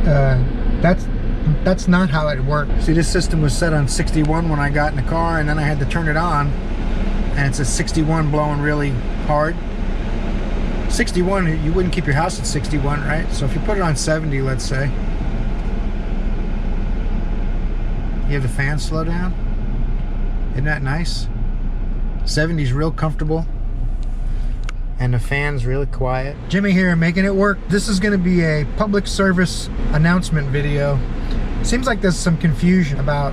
that's not how it worked. See, this system was set on 61 when I got in the car, and then I had to turn it on, and it's a 61 blowing really hard. 61, you wouldn't keep your house at 61, right? So if you put it on 70, let's say, you have the fan slow down. Isn't that nice? 70 is real comfortable, and the fan's really quiet. Jimmy here, making it work. This is going to be a public service announcement video. Seems like there's some confusion about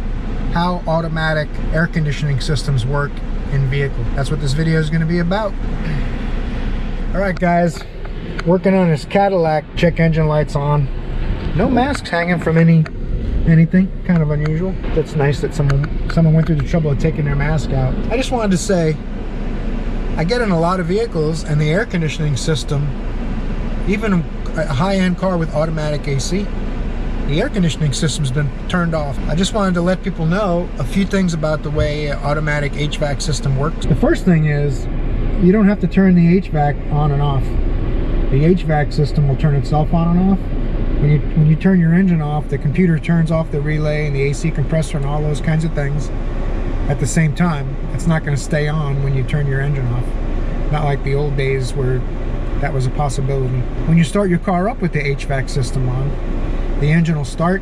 how automatic air conditioning systems work in vehicles. That's what this video is going to be about. All right, guys, working on this Cadillac. Check engine lights on. No masks hanging from anything. Kind of unusual. That's nice that someone went through the trouble of taking their mask out. I just wanted to say, I get in a lot of vehicles, and the air conditioning system, even a high-end car with automatic AC, the air conditioning system's been turned off. I just wanted to let people know a few things about the way automatic HVAC system works. The first thing is, you don't have to turn the HVAC on and off. The HVAC system will turn itself on and off. When you turn your engine off, the computer turns off the relay and the AC compressor and all those kinds of things at the same time. It's not going to stay on when you turn your engine off. Not like the old days where that was a possibility. When you start your car up with the HVAC system on, the engine will start.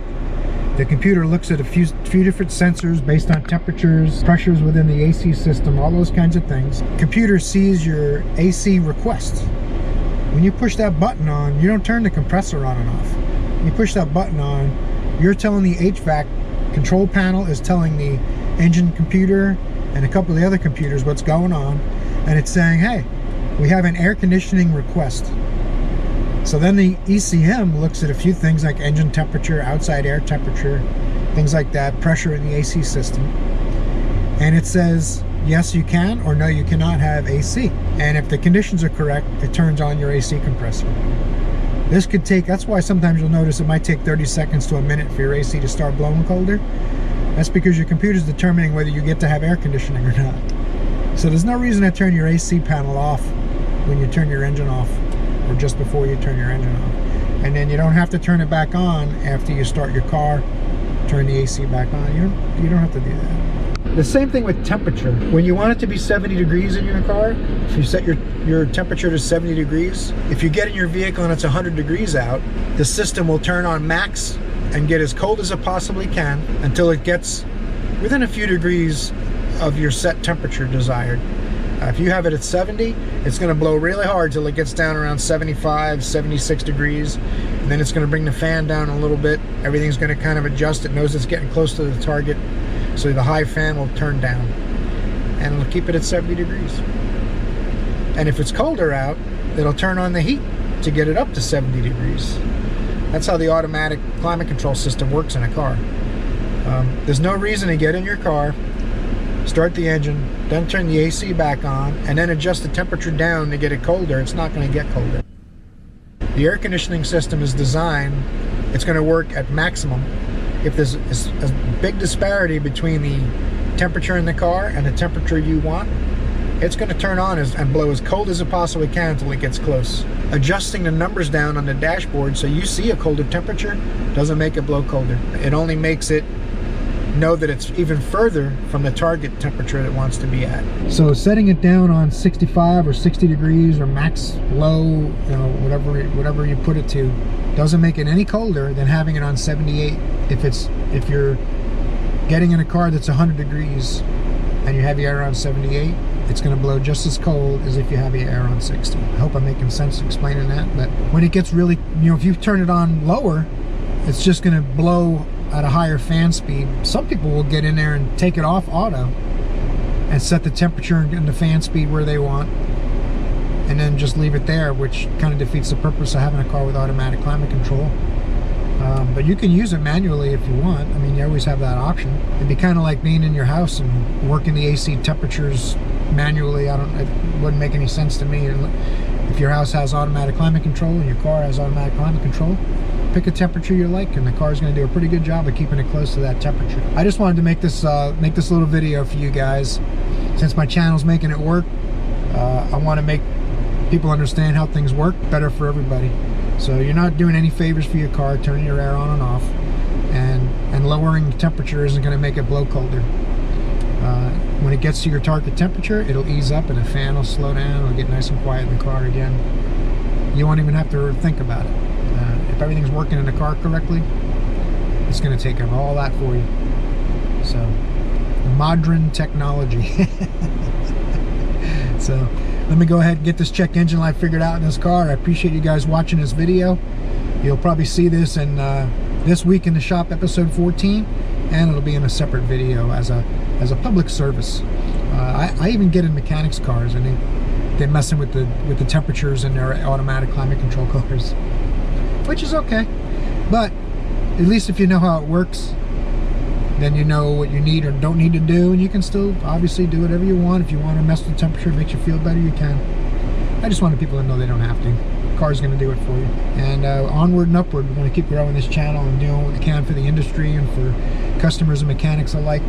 The computer looks at a few different sensors based on temperatures, pressures within the AC system, all those kinds of things. Computer sees your AC request. When you push that button on, you don't turn the compressor on and off. When you push that button on, you're telling the HVAC control panel is telling the engine computer and a couple of the other computers what's going on, and it's saying, hey, we have an air conditioning request. So then the ECM looks at a few things like engine temperature, outside air temperature, things like that, pressure in the AC system. And it says, yes, you can, or no, you cannot have AC. And if the conditions are correct, it turns on your AC compressor. This could take, that's why sometimes you'll notice it might take 30 seconds to a minute for your AC to start blowing colder. That's because your computer's determining whether you get to have air conditioning or not. So there's no reason to turn your AC panel off when you turn your engine off, or just before you turn your engine off. And then you don't have to turn it back on after you start your car, turn the AC back on. You don't have to do that. The same thing with temperature. When you want it to be 70 degrees in your car, if you set your temperature to 70 degrees, if you get in your vehicle and it's 100 degrees out, the system will turn on max and get as cold as it possibly can until it gets within a few degrees of your set temperature desired. If you have it at 70, it's going to blow really hard till it gets down around 75, 76 degrees. And then it's going to bring the fan down a little bit. Everything's going to kind of adjust. It knows it's getting close to the target. So the high fan will turn down. And it'll keep it at 70 degrees. And if it's colder out, it'll turn on the heat to get it up to 70 degrees. That's how the automatic climate control system works in a car. There's no reason to get in your car, start the engine, then turn the AC back on, and then adjust the temperature down to get it colder. It's not going to get colder. The air conditioning system is designed, it's going to work at maximum. If there's a big disparity between the temperature in the car and the temperature you want, it's going to turn on and blow as cold as it possibly can until it gets close. Adjusting the numbers down on the dashboard so you see a colder temperature doesn't make it blow colder. It only makes it know that it's even further from the target temperature it wants to be at. So setting it down on 65 or 60 degrees or max low, you know, whatever you put it to, doesn't make it any colder than having it on 78. If you're getting in a car that's 100 degrees and you have your air on 78, it's going to blow just as cold as if you have your air on 60. I hope I'm making sense explaining that. But when it gets really, you know, if you turn it on lower, it's just going to blow at a higher fan speed. Some people will get in there and take it off auto and set the temperature and the fan speed where they want, and then just leave it there, which kind of defeats the purpose of having a car with automatic climate control. But you can use it manually if you want. I mean, you always have that option. It'd be kind of like being in your house and working the AC temperatures manually. It wouldn't make any sense to me. If your house has automatic climate control and your car has automatic climate control, pick a temperature you like, and the car's going to do a pretty good job of keeping it close to that temperature. I just wanted to make this little video for you guys. Since my channel's making it work, I want to make people understand how things work better for everybody. So you're not doing any favors for your car, turning your air on and off, and lowering the temperature isn't going to make it blow colder. When it gets to your target temperature, it'll ease up and the fan will slow down. It'll get nice and quiet in the car again. You won't even have to think about it. If everything's working in the car correctly, it's going to take care of all that for you. So, modern technology. So, let me go ahead and get this check engine light figured out in this car. I appreciate you guys watching this video. You'll probably see this in this week in the shop, episode 14, and it'll be in a separate video as a public service. I even get in mechanics cars, and they're messing with the temperatures in their automatic climate control cars, which is okay. But at least if you know how it works, then you know what you need or don't need to do, and you can still obviously do whatever you want. If you want to mess with the temperature, it makes you feel better, you can. I just wanted people to know they don't have to. The car's going to do it for you. And onward and upward, we're going to keep growing this channel and doing what we can for the industry and for customers and mechanics alike.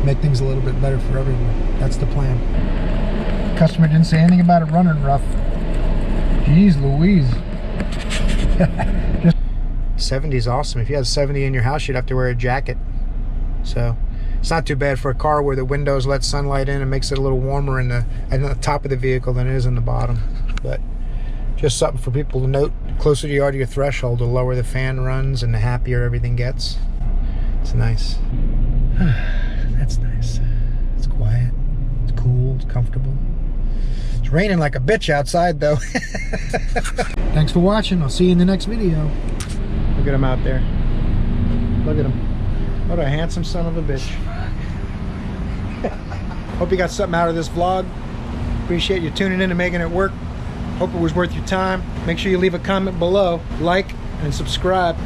Make things a little bit better for everyone. That's the plan. Customer didn't say anything about it running rough. Jeez Louise. 70 is awesome. If you had 70 in your house, you'd have to wear a jacket. So it's not too bad for a car where the windows let sunlight in and makes it a little warmer in the top of the vehicle than it is in the bottom. But just something for people to note. The closer you are to your threshold, the lower the fan runs and the happier everything gets. It's nice. That's nice. It's quiet. It's cool. It's comfortable. It's raining like a bitch outside though. Thanks for watching. I'll see you in the next video. Look at him out there. Look at him. What a handsome son of a bitch. Hope you got something out of this vlog. Appreciate you tuning in and making it work. Hope it was worth your time. Make sure you leave a comment below, like, and subscribe.